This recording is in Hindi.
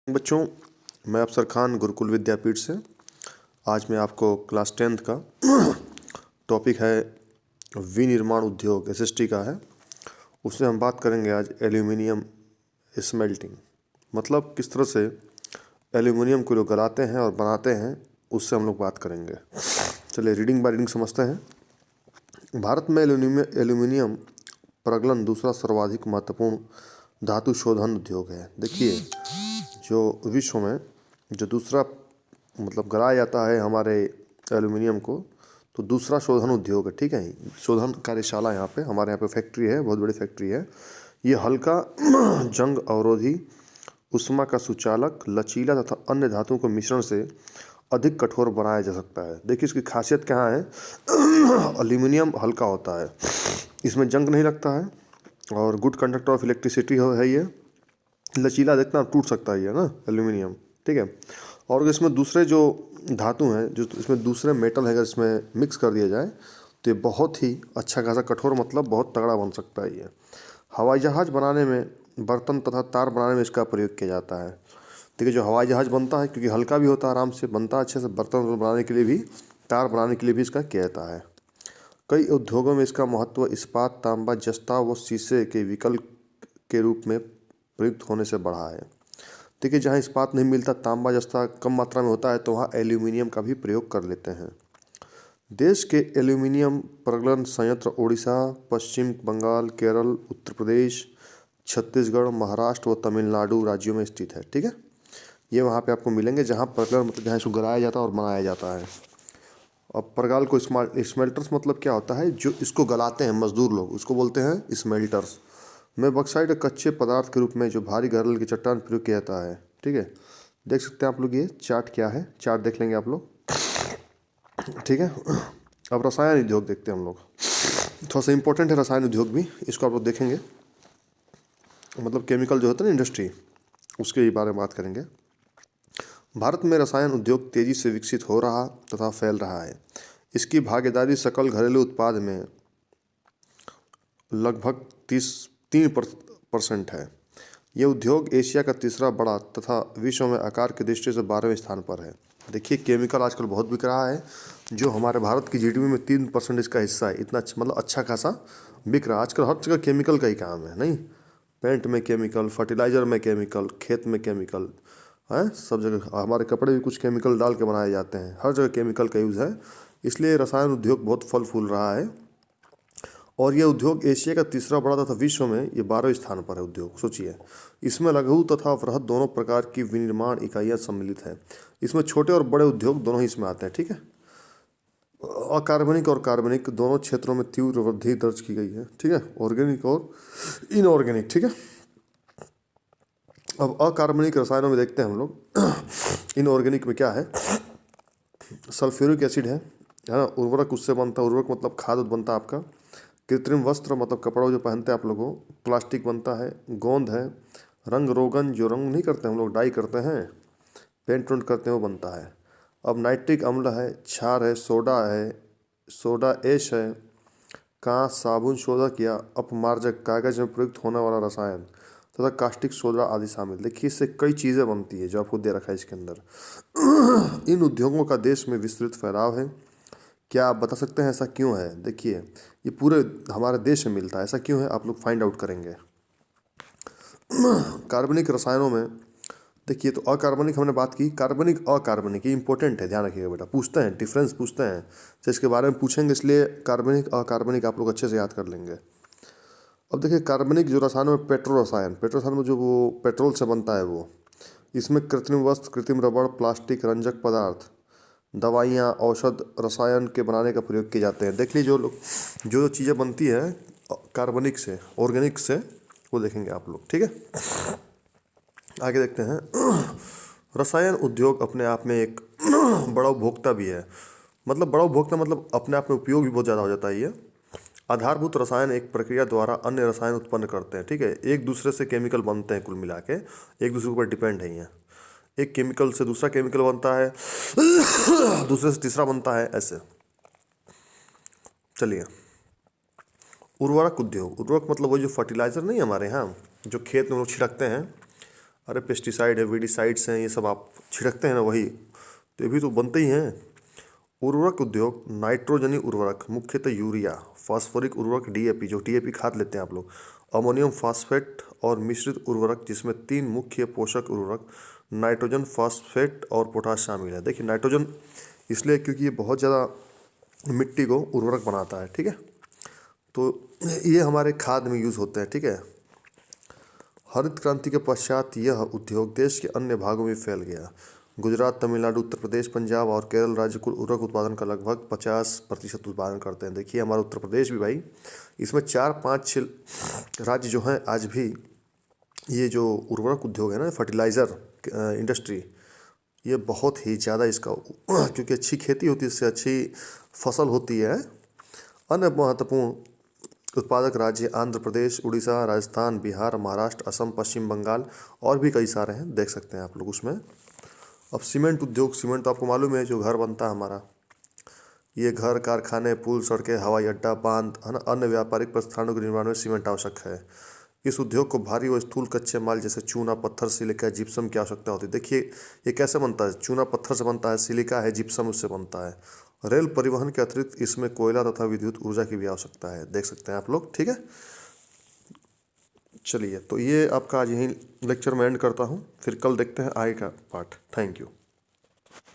बच्चों, मैं अफसर खान गुरुकुल विद्यापीठ से। आज मैं आपको क्लास 10th का टॉपिक है विनिर्माण उद्योग, एसएसटी का है। उसमें हम बात करेंगे आज एल्यूमिनियम स्मेल्टिंग, मतलब किस तरह से एल्यूमिनियम को लोग गलाते हैं और बनाते हैं, उससे हम लोग बात करेंगे। चलिए रीडिंग बाय रीडिंग समझते हैं। भारत में एल्यूमिनियम प्रगलन दूसरा सर्वाधिक महत्वपूर्ण धातु शोधन उद्योग है। देखिए, जो विश्व में जो दूसरा मतलब गलाया जाता है हमारे एल्यूमिनियम को, तो दूसरा शोधन उद्योग है। ठीक है, शोधन कार्यशाला यहाँ पे हमारे यहाँ पे फैक्ट्री है, बहुत बड़ी फैक्ट्री है। ये हल्का जंग अवरोधी, उष्मा का सुचालक, लचीला तथा अन्य धातुओं के मिश्रण से अधिक कठोर बनाया जा सकता है। देखिए इसकी खासियत क्या है। एल्यूमिनियम हल्का होता है, इसमें जंग नहीं लगता है और गुड कंडक्टर ऑफ इलेक्ट्रिसिटी है। ये लचीला, देखना टूट सकता है ये ना एल्यूमिनियम। ठीक है, और इसमें दूसरे जो धातु हैं, जो इसमें दूसरे मेटल है, अगर इसमें मिक्स कर दिया जाए तो ये बहुत ही अच्छा खासा कठोर, मतलब बहुत तगड़ा बन सकता है ये। हवाई जहाज़ बनाने में, बर्तन तथा तार बनाने में इसका प्रयोग किया जाता है। देखिए जो हवाई जहाज़ बनता है, क्योंकि हल्का भी होता है, आराम से बनता है अच्छे से, बर्तन बनाने के लिए भी, तार बनाने के लिए भी इसका किया जाता है। कई उद्योगों में इसका महत्व इस्पात, तांबा, जस्ता व शीशे के विकल्प के रूप में प्रयुक्त होने से बढ़ा है। देखिए जहाँ इस्पात नहीं मिलता, तांबा जस्ता कम मात्रा में होता है, तो वहाँ एल्यूमिनियम का भी प्रयोग कर लेते हैं। देश के एल्यूमिनियम प्रगलन संयंत्र उड़ीसा, पश्चिम बंगाल, केरल, उत्तर प्रदेश, छत्तीसगढ़, महाराष्ट्र व तमिलनाडु राज्यों में स्थित है। ठीक है, ये वहाँ पे आपको मिलेंगे जहाँ प्रगलन मतलब जहाँ इसको गलाया जाता है और बनाया जाता है। अब प्रगाल को स्मेल्टर्स मतलब क्या होता है, जो इसको गलाते हैं मजदूर लोग, उसको बोलते हैं स्मेल्टर्स। में बॉक्साइट कच्चे पदार्थ के रूप में जो भारी गरल की चट्टान प्रयोग किया जाता है। ठीक है, देख सकते हैं आप लोग, ये चार्ट क्या है, चार्ट देख लेंगे आप लोग। ठीक है, अब रसायन उद्योग देखते हैं हम लोग। थोड़ा सा इंपॉर्टेंट है रसायन उद्योग भी, इसको आप लोग देखेंगे। मतलब केमिकल जो होता है ना, इंडस्ट्री, उसके बारे में बात करेंगे। भारत में रसायन उद्योग तेजी से विकसित हो रहा तथा फैल रहा है। इसकी भागीदारी सकल घरेलू उत्पाद में लगभग 3% है। यह उद्योग एशिया का तीसरा बड़ा तथा विश्व में आकार की दृष्टि से 12वें स्थान पर है। देखिए केमिकल आजकल बहुत बिक रहा है, जो हमारे भारत की जीडीपी में 3% इसका हिस्सा है। इतना मतलब अच्छा खासा बिक रहा है आजकल। हर जगह केमिकल का ही काम है, नहीं, पेंट में केमिकल, फर्टिलाइज़र में केमिकल, खेत में केमिकल है, सब जगह। हमारे कपड़े भी कुछ केमिकल डाल के बनाए जाते हैं, हर जगह केमिकल का यूज़ है। इसलिए रसायन उद्योग बहुत फल फूल रहा है और यह उद्योग एशिया का तीसरा बड़ा तथा विश्व में ये 12वें स्थान पर है उद्योग। सोचिए, इसमें लघु तथा वृहद दोनों प्रकार की विनिर्माण इकाइयाँ सम्मिलित हैं। इसमें छोटे और बड़े उद्योग दोनों ही इसमें आते हैं। ठीक है, अकार्बनिक और कार्बनिक दोनों क्षेत्रों में तीव्र वृद्धि दर्ज की गई है। ठीक है, ऑर्गेनिक और इनऑर्गेनिक। ठीक है, अब अकार्बनिक रसायनों में देखते हैं हम लोग। इनऑर्गेनिक में क्या है, सल्फ्यूरिक एसिड है ना, उर्वरक उससे बनता है। उर्वरक मतलब खाद बनता है आपका। कृत्रिम वस्त्र मतलब कपड़ा जो पहनते हैं आप लोगों, प्लास्टिक बनता है। गोंद है, रंग रोगन जो रंग नहीं करते हम लोग, डाई करते हैं, पेंट वेंट करते हैं, वो बनता है। अब नाइट्रिक अम्ल है, क्षार है, सोडा है, सोडा ऐश है, कांच, साबुन, शोधक या अपमार्जक, कागज में प्रयुक्त होने वाला रसायन तथा कास्टिक सोडा आदि शामिल। देखिए इससे कई चीज़ें बनती है जो आपको दे रखा है इसके अंदर। इन उद्योगों का देश में विस्तृत फैलाव है। क्या आप बता सकते हैं ऐसा क्यों है? देखिए ये पूरे हमारे देश में मिलता है, ऐसा क्यों है आप लोग फाइंड आउट करेंगे। कार्बनिक रसायनों में देखिए, तो अकार्बनिक हमने बात की, कार्बनिक अकार्बनिक ये इंपॉर्टेंट है, ध्यान रखिएगा बेटा, पूछते हैं डिफरेंस पूछते हैं, तो इसके बारे में पूछेंगे, इसलिए कार्बनिक अकार्बनिक आप लोग अच्छे से याद कर लेंगे। अब देखिए कार्बनिक जो रसायनों में पेट्रो रसायन में जो वो पेट्रोल से बनता है वो, इसमें कृत्रिम वस्त्र, कृत्रिम रबड़, प्लास्टिक, रंजक पदार्थ, दवाइयाँ, औषध, रसायन के बनाने का प्रयोग किए जाते हैं। देख लीजिए जो लोग जो चीज़ें बनती है कार्बनिक से, ऑर्गेनिक से, वो देखेंगे आप लोग। ठीक है, आगे देखते हैं। रसायन उद्योग अपने आप में एक बड़ा उपभोक्ता भी है। मतलब बड़ा उपभोक्ता मतलब अपने आप में उपयोग भी बहुत ज़्यादा हो जाता है ये। आधारभूत रसायन एक प्रक्रिया द्वारा अन्य रसायन उत्पन्न करते हैं। ठीक है, एक दूसरे से केमिकल बनते हैं, कुल मिला के एक दूसरे के ऊपर डिपेंड है ये। एक केमिकल से दूसरा केमिकल बनता है, दूसरे से तीसरा बनता है, ऐसे। चलिए, उर्वरक उद्योग। उर्वरक मतलब वो जो फर्टिलाइज़र नहीं हमारे यहाँ जो खेत में लोग छिड़कते हैं, अरे पेस्टिसाइड है, वीडिसाइड्स हैं, ये सब आप छिड़कते हैं ना, वही तो ये भी तो बनते ही हैं। उर्वरक उद्योग, नाइट्रोजनी उर्वरक मुख्यतः यूरिया, फास्फोरिक उर्वरक डीएपी, जो डीएपी खाद लेते हैं आप लोग, अमोनियम फास्फेट और मिश्रित उर्वरक जिसमें 3 मुख्य पोषक उर्वरक नाइट्रोजन, फास्फेट और पोटाश शामिल है। देखिए नाइट्रोजन इसलिए क्योंकि ये बहुत ज़्यादा मिट्टी को उर्वरक बनाता है, ठीक है। तो ये हमारे खाद में यूज़ होते हैं, ठीक है। हरित क्रांति के पश्चात यह उद्योग देश के अन्य भागों में फैल गया। गुजरात, तमिलनाडु, उत्तर प्रदेश, पंजाब और केरल राज्य कुल उर्वरक उत्पादन का लगभग 50% उत्पादन करते हैं। देखिए हमारा उत्तर प्रदेश भी भाई, इसमें 4-5-6 राज्य जो हैं आज भी ये जो उर्वरक उद्योग है ना, फर्टिलाइज़र इंडस्ट्री, ये बहुत ही ज़्यादा इसका क्योंकि अच्छी खेती होती है, इससे अच्छी फसल होती है। अन्य महत्वपूर्ण उत्पादक राज्य आंध्र प्रदेश, उड़ीसा, राजस्थान, बिहार, महाराष्ट्र, असम, पश्चिम बंगाल और भी कई सारे हैं, देख सकते हैं आप लोग उसमें। अब सीमेंट उद्योग, सीमेंट तो आपको मालूम है जो घर बनता है हमारा, ये घर, कारखाने, पुल, सड़कें, हवाई अड्डा, बांध, है ना, अन्य व्यापारिक प्रस्थानों के निर्माण में सीमेंट आवश्यक है। इस उद्योग को भारी व स्थूल कच्चे माल जैसे चूना, पत्थर, सिलिका, जिप्सम की आवश्यकता होती है। देखिए ये कैसे बनता है, चूना पत्थर से बनता है, सिलिका है, जिप्सम उससे बनता है। रेल परिवहन के अतिरिक्त इसमें कोयला तथा विद्युत ऊर्जा की भी आवश्यकता है, देख सकते हैं आप लोग, ठीक है। चलिए तो ये आपका आज यहीं लेक्चर में एंड करता हूँ, फिर कल देखते हैं आगे का पार्ट। Thank you.